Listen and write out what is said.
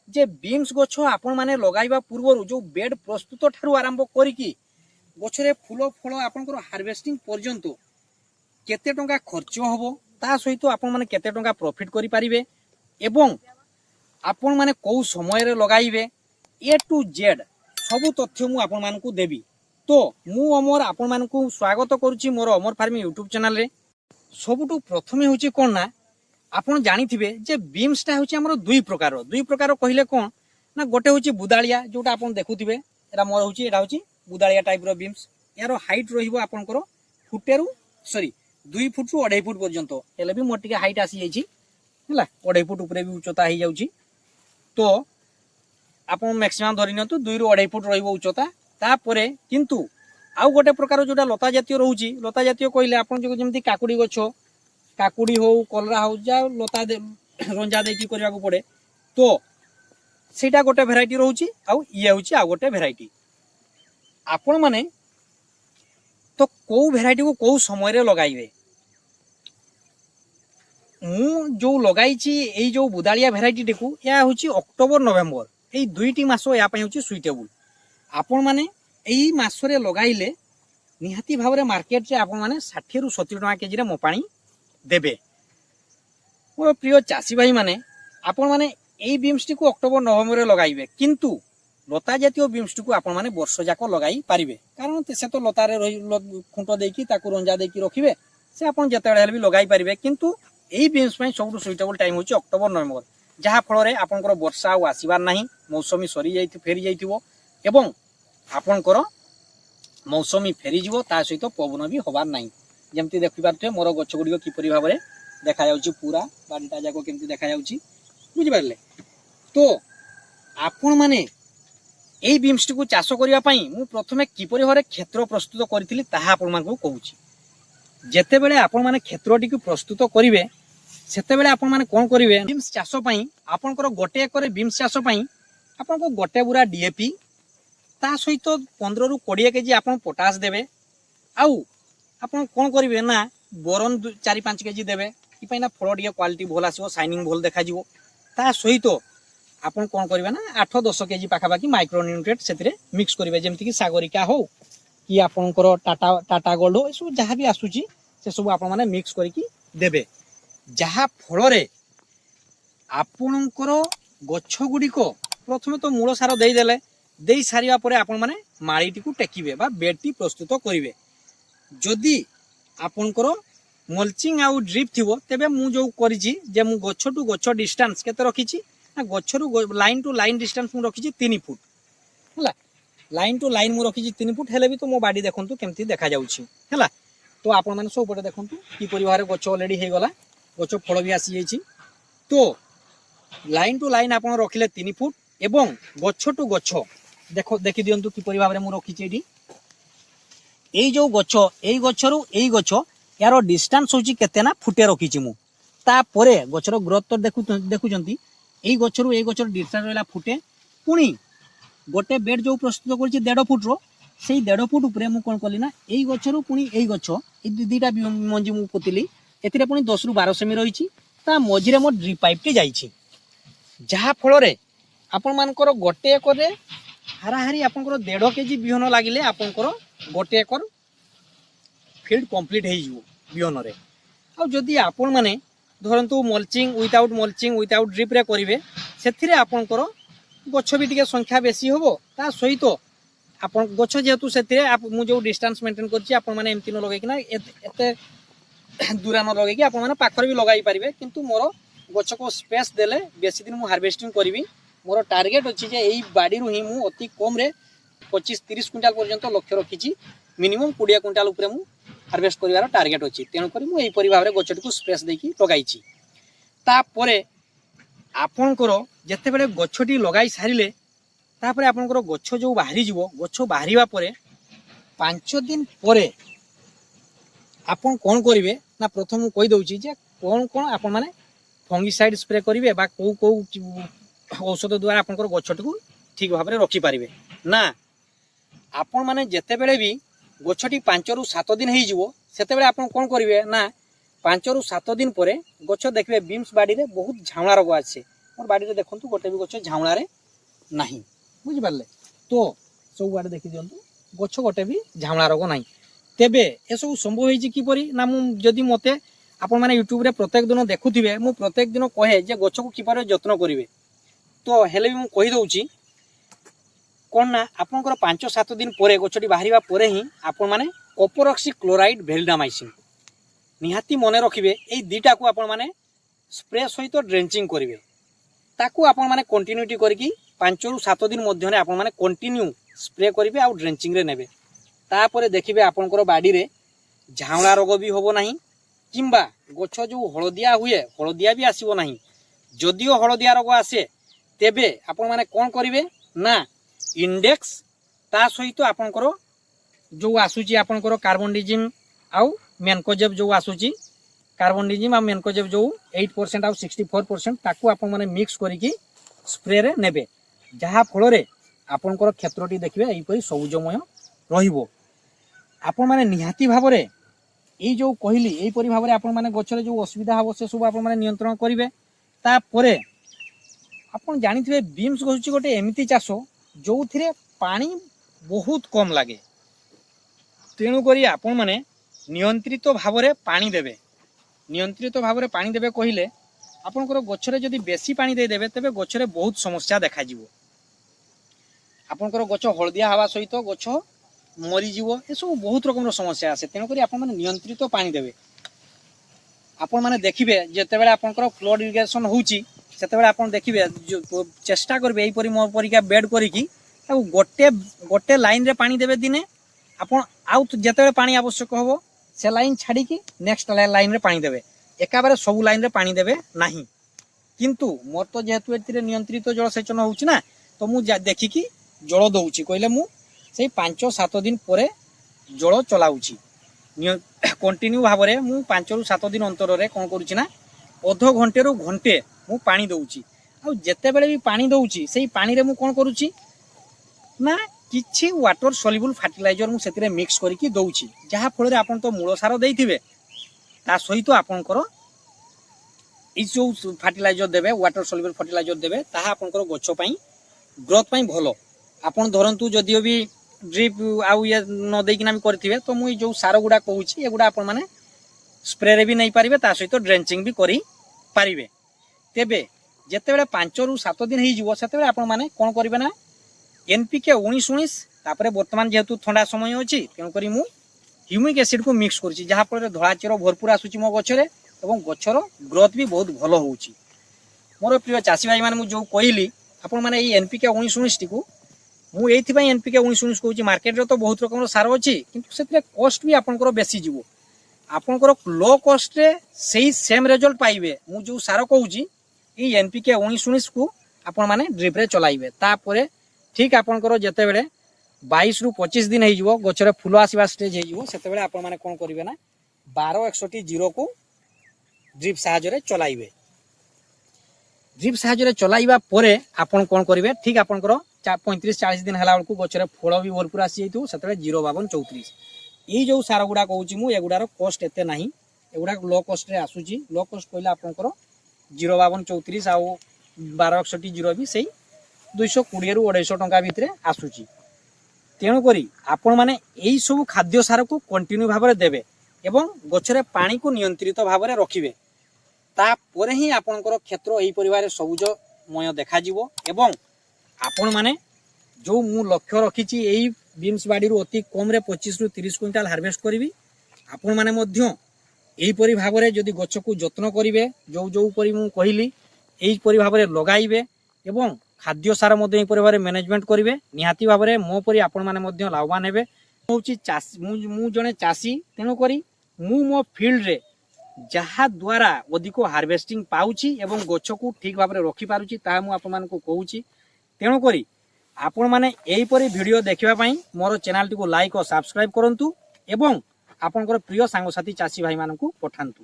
जे beams गछ आपण माने लगाइबा पूर्व जो बेड प्रस्तुत ठारू आरंभ करिकी गछरे फूल फल आपनकर हार्वेस्टिंग पर्यंत केते टंका खर्च हबो ता सहित आपण माने केते टंका प्रॉफिट करि परिबे एवं आपण माने को समय रे लगाइबे ए टू जेड सबु तथ्य मु आपण मानकू देबी। तो मु अमर आपण मानकू स्वागत करूची मोर अमर फार्मिंग यूट्यूब चैनल रे। सबुटू प्रथमे होची कोन ना आपण जानिथिबे जे बीम्स टा होची हमर दुई प्रकार कहिले कोन ना गोटे होची बुदालिया जोटा आपण देखुथिबे एरा मोर होची एटा होची बुदालिया टाइप रो बीम्स। यारो हाइट रहिबो आपनकर फुटेरु सॉरी 2 फुट रु 2.5 फुट पर्यंत हेले भी मोर टिके हाइट आसी जाईची हला 2.5 फुट ऊपर भी उच्चता ही जाउची। तो आपण मैक्सिमम धरि नतु 2 रु 2.5 फुट रहिबो उच्चता। तापरे किंतु आउ गोटे प्रकार जोटा लता जातीय रहउची लता जातीय कहिले आपण जो जेमति काकुडी गछ काकुडी हो कलरा हो जा लता रंजा देकी करबा को पड़े तो सेटा गोटे भेराइटी रहउची आउ ये होची आ गोटे भेराइटी। आपण माने तो को भेराइटी को को समय रे लगाइबे मु जो लगाइची एई जो बुदालिया भेराइटी देखु या होची अक्टोबर नवेम्बर एई दुईटी मास या पई होची सुइटेबल। आपण माने एई मास रे लगाइले निहाती भावरे मार्केट रे आपण माने 60 रु 70 टका केजी रे मोपाणी देबे। मोर प्रिय चासी भाई माने आपण माने एई बीम्स को अक्टोबर नवेम्बर रे लगाइबे किंतु लता जातीय बीम्स को आपण माने वर्ष जाक लगाई पारिबे कारण से तो लता रे खुंट देकी ताकू रंजा देकी रखिबे से आपण जतेबेले हेले भी लगाई पारिबे। किंतु एई बीम्स पई सबटु सुइटेबल टाइम होची अक्टोबर नवेम्बर जहा फल रे आपनकर वर्षा आ आसीबार नाही मौसमी सरी जाई फेरी जाइथिबो एवं आपनकर मौसमी फेरी जीवो ता सहित पवन भी होबार नाही। जेमति देखि पारथे मोर गछ गुडी किपरि भाबरे देखा जाउची पूरा बाडीटा जाको केमति देखा जाउची बुझि पारले। तो आपण माने एई बीम्स को चाष करिया पई मु प्रथमे किपरि भाबरे क्षेत्र प्रस्तुत करथिली ताहा आपण मानकू कहूची। जेते बेले आपण माने क्षेत्रटी को प्रस्तुत करिवे सेते बेले आपण माने कोन करिवे बीम्स चाष पई आपनकर गोटे एकर बीम्स चाष पई आपनको गोटे बुरा डीएपी ता सहित 15 रु 20 केजी आपन पोटास देबे आउ आपन कोन करिवे ना बोरन 4-5 केजी देबे कि पई ना फल डिया क्वालिटी भल आसीबो शाइनिंग भल देखा जिवो। ता सहित आपन कोन करिवे ना 8-10 केजी पाखा बाकी माइक्रो न्यूट्रिएंट सेतिरे मिक्स करिवे जेमति कि सागरिका हो कि आपनकर टाटा गोल्ड हो एसु जहा भी आसुची से सब आपन माने मिक्स करिकी देबे जहा फल रे आपनकर गछ गुडी को प्रथमे तो मूल सार देई देले देई सारिया परे आपण माने माळीटी को टेकिबे बा बेडटी प्रस्तुत करिवे। जदि आपनकर मल्चिंग आउ ड्रिप थिबो तेबे मु जो करिछि जे मु गछ टू गछ डिस्टेंस केते रखिछि ना गछ रु लाइन टू लाइन डिस्टेंस मु रखिछि 3 फुट हला लाइन टू लाइन मु रखिछि 3 फुट हेले भी तो मो बाडी देखंतु केमति देखा जाउछि हला। तो आपण माने सब पटे देखंतु कि परिवार गछ ऑलरेडी हे गला गछ फळ भी आसी जाइछि। तो लाइन टू लाइन आपण रखिले 3 फुट एवं गछ टू गछ देखो देखि दियंतु कि परिवार रे मु रखिछि एडी एई जो गछ एई गछरु एई गछ यारो डिस्टेंस होची केते ना फुटे रखिछि मु ता परे गछरो ग्रोथ तो देखुचंती एई गछरु एई गछर डिस्टेंस रहला फुटे पुनी गोटे बेड जो प्रस्तुत करछि 1.5 फुट रो सेई 1.5 फुट ऊपर मु कोन कली ना एई गछरु पुनी एई गछ ए दुईटा मंजी मु पोतिली एथिरे पुनी 10 रु 12 सेमी रहिछि ता मझिरे मो ड्रिप पाइप टे जाइछि जहा फल रे आपण मानकर गोटे एकर रे हाराहारी आपनकर 1.5 केजी बिहन लागिले आपनकर गोटे एकर फील्ड कंप्लीट हे जिवो बिहन रे। आ जदि आपण माने धरंतु मल्चिंग विदाउट ड्रिप रे करिवे सेथिरे आपनकर गछ भी टिके संख्या बेसी होबो ता सहित आपन गछ जेतु सेथिरे मु जो डिस्टेंस मेंटेन करछि आपण माने एमति न लगै कि ना एते दूरा न लगै कि आपण माने पाखर भी लगाई परिबे किंतु मोर गछ को स्पेस देले बेसी दिन मु हार्वेस्टिंग करबी। मोर टार्गेट अछि जे एई बाडी रु ही मु अति कम रे 25-30 क्विंटाल पर्यंत लक्ष्य रखिछि मिनिमम 20 क्विंटाल ऊपर मु हार्वेस्ट करिवार टार्गेट अछि तेनु करी मु एई परिभाव रे गछटी को स्पेस देकी लगाइछि। ता परे आपनकर जते बेले गछटी लगाई सारिले ता परे आपनकर गछ जो बाहरी जिवो गछ बाहरीवा परे 5 दिन परे आपन कोन करिवे ना प्रथम कहि दउछि जे कोन आपन माने फंगिसाइड स्प्रे करिवे बा को औषध द्वारा आपनकर गछटी को ठीक भाव में रखी पारिबे ना आपण माने जेते बेले भी गछटी 5 रु 7 दिन हे जिवो सेते बेले आपण कोन करिवे ना 5 रु 7 दिन परे गछ देखबे बीम्स बाडी रे बहुत झावणा रोग आछे मोर बाड़ी रे देखंतु गोटे भी गछ झाउणा रे नाही बुझि पारले तो सब बारे देखि दियंतु गछ गोटे भी झाउणा रोग नाही तेबे ए सब संभव होई कि परी ना मु जदी मते आपण माने यूट्यूब रे प्रत्येक दिन देखुथिबे मु प्रत्येक दिन कहे जे गछ को किपारे जत्न करिवे तो हेले भी मु कहि दउची कोन ना आपनकर 5-7 दिन परे गछटी बाहरिबा परे ही आपण माने कॉपर ऑक्सी क्लोराइड भेल्डामाइसिन निहाती मने रखिबे एई दुईटा को आपण माने स्प्रे सहित ड्रेंचिंग करिवे ताकू आपण माने कंटिन्यूटी करके 5-7 दिन मध्य आपण माने कंटिन्यू स्प्रे करिवे आ ड्रेंचिंग रे नेबे तापरे देखिबे आपनकर बाड़ी रे झाउणा रोग भी होबो नाही किंबा गछ जो हळदिया हुए हळदिया भी आसीबो नाही जदियो हळदिया रोग आसे तेबे आपण माने कोन करिवे ना इंडेक्स ता सहित आपनकर जो आसुची आपनकर कार्बनडिजिम आउ मेनकोजेब जो आसुची कार्बनडिजिम आ मेनकोजेब जो 8% आउ 64% ताकू आपण माने मिक्स करिकी स्प्रे रे नेबे जहा फल रे आपनकर क्षेत्रटी देखिबे एई परी सबुजमय रहिबो आपण माने निहाती भाव रे एई जो कहली एई परी भाव रे आपण माने गछरे जो असुविधा हबो से सब आपण माने नियंत्रण करिवे ता परे आपण जानिथिबे बीम्स गछुची गोटे एमिति चासो जो थिरे पानी बहुत कम लागे तेणु करी आपण माने नियंत्रित भाव रे पानी देबे नियंत्रित भाव रे पानी देबे कहिले आपनकर गछरे जदी बेसी पानी दे देबे तबे गछरे बहुत समस्या देखा जिवो आपनकर गछ हळदिया हवा सहित गछ मरी जीवो ए सब बहुत रकम समस्या आसे तेणु करी आपण माने नियंत्रित पानी देबे आपण माने देखिबे जेते बेले आपनकर फ्लड इरिगेशन होउची सेते बेले आपण देखिबे चेष्टा करबे एई परी मोर परिका बेड करिकी ताऊ गोटे गोटे लाइन रे पानी देबे दिने आपण आउ जेते बेले पानी आवश्यक होबो से लाइन छाड़ी की नेक्स्ट लाइन रे पानी देबे एका बारे सब लाइन रे पानी देबे नाही किंतु मोर तो जेहेतु एतिरे नियंत्रित जलसेचन होउची ना तो मु देखि की जल दउची कहले मु से 5-7 दिन परे जल चलाउची कंटिन्यू भाव रे मु 5-7 दिन अंतर रे कोन करूची ना अध घंटे रु घंटे मु पानी दउची आ जेते बेले भी पानी दउची सेही पानी रे मु कोन करूची ना किछि वाटर सॉल्युबल फर्टिलाइजर मु सेतिरे मिक्स करिकी दउची जहा फल रे आपन तो मूल सार देइथिबे ता सहित आपनकर ई जो फर्टिलाइजर देबे वाटर सॉल्युबल फर्टिलाइजर देबे ताहा आपनकर गछ पई ग्रोथ पई भलो आपन धरंतु जदियो भी ड्रिप आउ ये न देकिना भी करथिबे तो मु जो सार गुडा कहूची एगुडा आपन माने स्प्रे रे भी नहीं पारिबे ता सहित ड्रेंचिंग भी करी पारिबे तेबे जेते बेले 5-7 दिन ही जिवो सेते बेले आपन माने कोन करिवे ना एनपीके 19-19 तापरे वर्तमान जेहेतु ठंडा समय अछि तेनु करी मु ह्यूमिक एसिड को मिक्स करछि जहा पर धळा चेर भरपूर आसुची मो गछरे एवं गछर ग्रोथ भी बहुत भलो होउची मोर प्रिय चासी भाई माने मु जो कहली आपन माने ई एनपीके 19-19 टी को मु एथि पई एनपीके 19-19 कहूची मार्केट रे तो बहुत रकम सार अछि किंतु सेतरे कॉस्ट भी आपनकर बेसी जिवो आपनकर लो कॉस्ट रे सेही सेम रिजल्ट पाइबे मु जो सार कहूची ई एनपीके 19-19 को आपन माने ड्रिप रे चलाइबे तापरे ठीक आपनकर जेते बेले 22 रु 25 दिन हेजिवो गछरे फूल आसीबा स्टेज हेजिवो सेते बेले आपन माने कोन करिवे ना 1261 को ड्रिप साहाय्य रे चलाइबे ड्रिप साहाय्य रे चलाइबा परे आपन कोन करिवे ठीक आपनकर 35-40 दिन हला बळकू गछरे फूल भी भरपूर आसी जइतु सेते बेले 05234 ई जो सार गुडा कहूची मु एगुडार कॉस्ट एते नाही एगुडा लो कॉस्ट रे आसुची लो कॉस्ट कहले आपनकर 05234 आ 1261 भी सेही 220 रु 250 टंका भितरे आसुची तेणु करी आपण माने एई सब खाद्य सार को कंटिन्यू भाव में देबे एवं गछरे पानी को नियंत्रित भाव में रखिबे ता परे ही आपनकर क्षेत्र एई परिवार सबुजमय देखा जिवो एवं आपण माने जो मु लक्ष्य रखिची एई बीन्स बाड़ी रु अति कम रे 25 रु 30 क्विंटाल हार्वेस्ट करिवि आपण माने मध्य एई परि भाव में जदि गछ को जत्न करिवे जो जो परि मु कहिली एई परि भाव में लगाइबे एवं खाद्य सार मध्य परिवार मैनेजमेंट करेंगे निहाती भाव में मो परी आपण माने मध्य लाभवान हेबे मु जने चासी तेणु करी मु मो फील्ड रे जहा द्वारा अधिक हार्वेस्टिंग पाउची एवं गछ को ठीक भाव में रखी पारुची ता मु आपण मानकु कहूची तेणु करी आपण माने एई परी वीडियो देखिबा पई मोर चैनल टी को लाइक और सब्सक्राइब करंतु एवं आपनकर प्रिय सांगसाथी चासी भाई मानकु पठांतु।